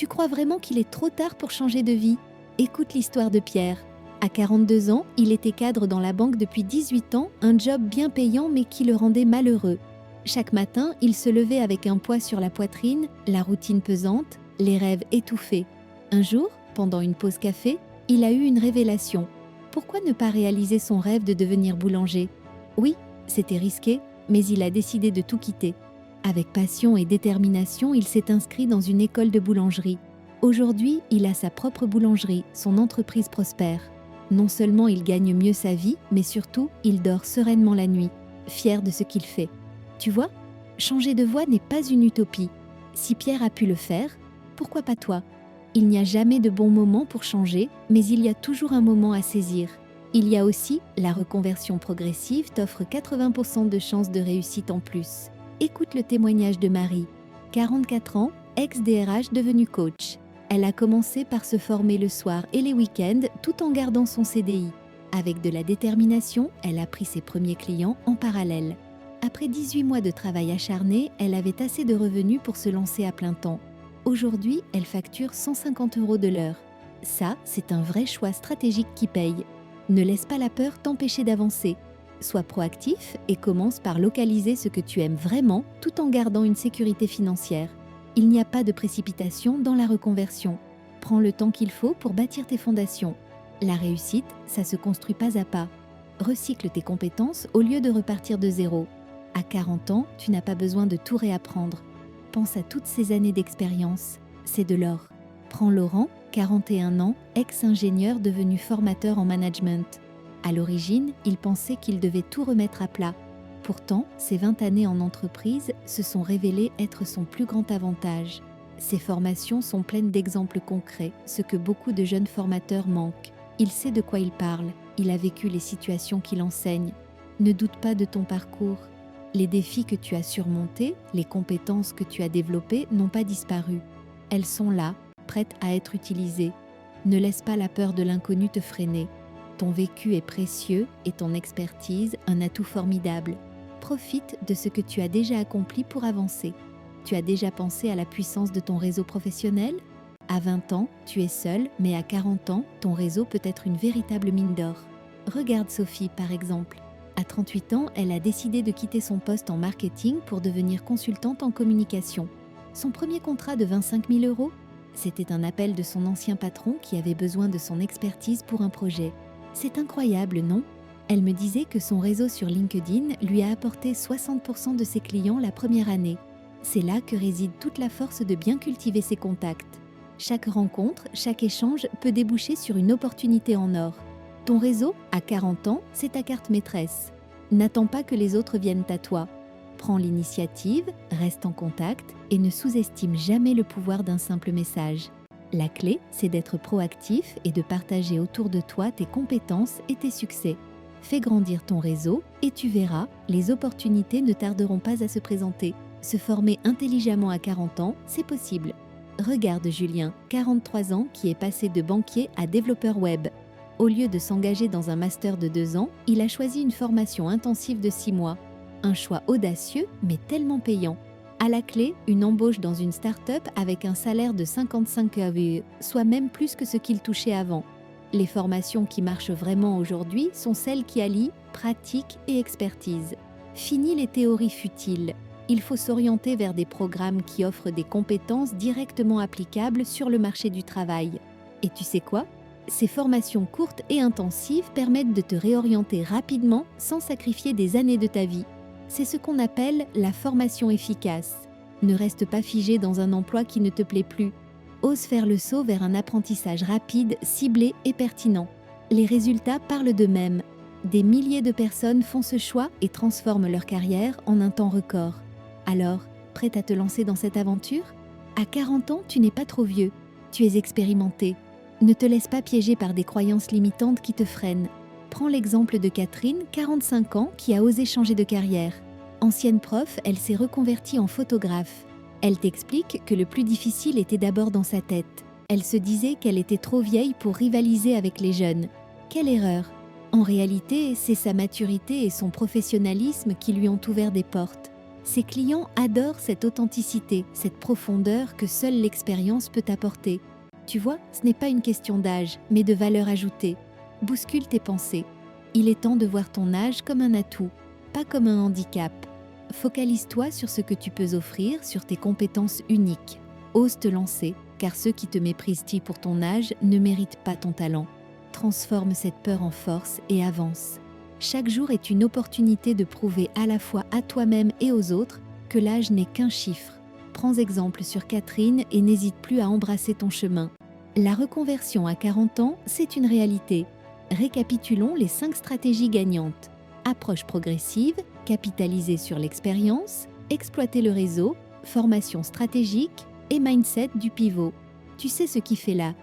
Tu crois vraiment qu'il est trop tard pour changer de vie? Écoute l'histoire de Pierre. À 42 ans, il était cadre dans la banque depuis 18 ans, un job bien payant mais qui le rendait malheureux. Chaque matin, il se levait avec un poids sur la poitrine, la routine pesante, les rêves étouffés. Un jour, pendant une pause café, il a eu une révélation. Pourquoi ne pas réaliser son rêve de devenir boulanger? Oui, c'était risqué, mais il a décidé de tout quitter. Avec passion et détermination, il s'est inscrit dans une école de boulangerie. Aujourd'hui, il a sa propre boulangerie, son entreprise prospère. Non seulement il gagne mieux sa vie, mais surtout, il dort sereinement la nuit, fier de ce qu'il fait. Tu vois, changer de voie n'est pas une utopie. Si Pierre a pu le faire, pourquoi pas toi? Il n'y a jamais de bon moment pour changer, mais il y a toujours un moment à saisir. Il y a aussi la reconversion progressive t'offre 80% de chances de réussite en plus. Écoute le témoignage de Marie, 44 ans, ex-DRH devenue coach. Elle a commencé par se former le soir et les week-ends tout en gardant son CDI. Avec de la détermination, elle a pris ses premiers clients en parallèle. Après 18 mois de travail acharné, elle avait assez de revenus pour se lancer à plein temps. Aujourd'hui, elle facture 150 € de l'heure. Ça, c'est un vrai choix stratégique qui paye. Ne laisse pas la peur t'empêcher d'avancer. Sois proactif et commence par localiser ce que tu aimes vraiment tout en gardant une sécurité financière. Il n'y a pas de précipitation dans la reconversion. Prends le temps qu'il faut pour bâtir tes fondations. La réussite, ça se construit pas à pas. Recycle tes compétences au lieu de repartir de zéro. À 40 ans, tu n'as pas besoin de tout réapprendre. Pense à toutes ces années d'expérience. C'est de l'or. Prends Laurent, 41 ans, ex-ingénieur devenu formateur en management. À l'origine, il pensait qu'il devait tout remettre à plat. Pourtant, ses 20 années en entreprise se sont révélées être son plus grand avantage. Ses formations sont pleines d'exemples concrets, ce que beaucoup de jeunes formateurs manquent. Il sait de quoi il parle, il a vécu les situations qu'il enseigne. Ne doute pas de ton parcours. Les défis que tu as surmontés, les compétences que tu as développées n'ont pas disparu. Elles sont là, prêtes à être utilisées. Ne laisse pas la peur de l'inconnu te freiner. Ton vécu est précieux et ton expertise un atout formidable. Profite de ce que tu as déjà accompli pour avancer. Tu as déjà pensé à la puissance de ton réseau professionnel? À 20 ans, tu es seul, mais à 40 ans, ton réseau peut être une véritable mine d'or. Regarde Sophie, par exemple. À 38 ans, elle a décidé de quitter son poste en marketing pour devenir consultante en communication. Son premier contrat de 25 000 €, c'était un appel de son ancien patron qui avait besoin de son expertise pour un projet. C'est incroyable, non? Elle me disait que son réseau sur LinkedIn lui a apporté 60% de ses clients la première année. C'est là que réside toute la force de bien cultiver ses contacts. Chaque rencontre, chaque échange peut déboucher sur une opportunité en or. Ton réseau, à 40 ans, c'est ta carte maîtresse. N'attends pas que les autres viennent à toi. Prends l'initiative, reste en contact et ne sous-estime jamais le pouvoir d'un simple message. La clé, c'est d'être proactif et de partager autour de toi tes compétences et tes succès. Fais grandir ton réseau et tu verras, les opportunités ne tarderont pas à se présenter. Se former intelligemment à 40 ans, c'est possible. Regarde Julien, 43 ans, qui est passé de banquier à développeur web. Au lieu de s'engager dans un master de 2 ans, il a choisi une formation intensive de 6 mois. Un choix audacieux, mais tellement payant. À la clé, une embauche dans une start-up avec un salaire de 55 €, soit même plus que ce qu'il touchait avant. Les formations qui marchent vraiment aujourd'hui sont celles qui allient pratique et expertise. Fini les théories futiles. Il faut s'orienter vers des programmes qui offrent des compétences directement applicables sur le marché du travail. Et tu sais quoi? Ces formations courtes et intensives permettent de te réorienter rapidement sans sacrifier des années de ta vie. C'est ce qu'on appelle la formation efficace. Ne reste pas figé dans un emploi qui ne te plaît plus. Ose faire le saut vers un apprentissage rapide, ciblé et pertinent. Les résultats parlent d'eux-mêmes. Des milliers de personnes font ce choix et transforment leur carrière en un temps record. Alors, prête à te lancer dans cette aventure? À 40 ans, tu n'es pas trop vieux. Tu es expérimenté. Ne te laisse pas piéger par des croyances limitantes qui te freinent. Prends l'exemple de Catherine, 45 ans, qui a osé changer de carrière. Ancienne prof, elle s'est reconvertie en photographe. Elle t'explique que le plus difficile était d'abord dans sa tête. Elle se disait qu'elle était trop vieille pour rivaliser avec les jeunes. Quelle erreur! En réalité, c'est sa maturité et son professionnalisme qui lui ont ouvert des portes. Ses clients adorent cette authenticité, cette profondeur que seule l'expérience peut apporter. Tu vois, ce n'est pas une question d'âge, mais de valeur ajoutée. Bouscule tes pensées. Il est temps de voir ton âge comme un atout, pas comme un handicap. Focalise-toi sur ce que tu peux offrir, sur tes compétences uniques. Ose te lancer, car ceux qui te méprisent pour ton âge ne méritent pas ton talent. Transforme cette peur en force et avance. Chaque jour est une opportunité de prouver à la fois à toi-même et aux autres que l'âge n'est qu'un chiffre. Prends exemple sur Catherine et n'hésite plus à embrasser ton chemin. La reconversion à 40 ans, c'est une réalité. Récapitulons les 5 stratégies gagnantes. Approche progressive, capitaliser sur l'expérience, exploiter le réseau, formation stratégique et mindset du pivot. Tu sais ce qui fait la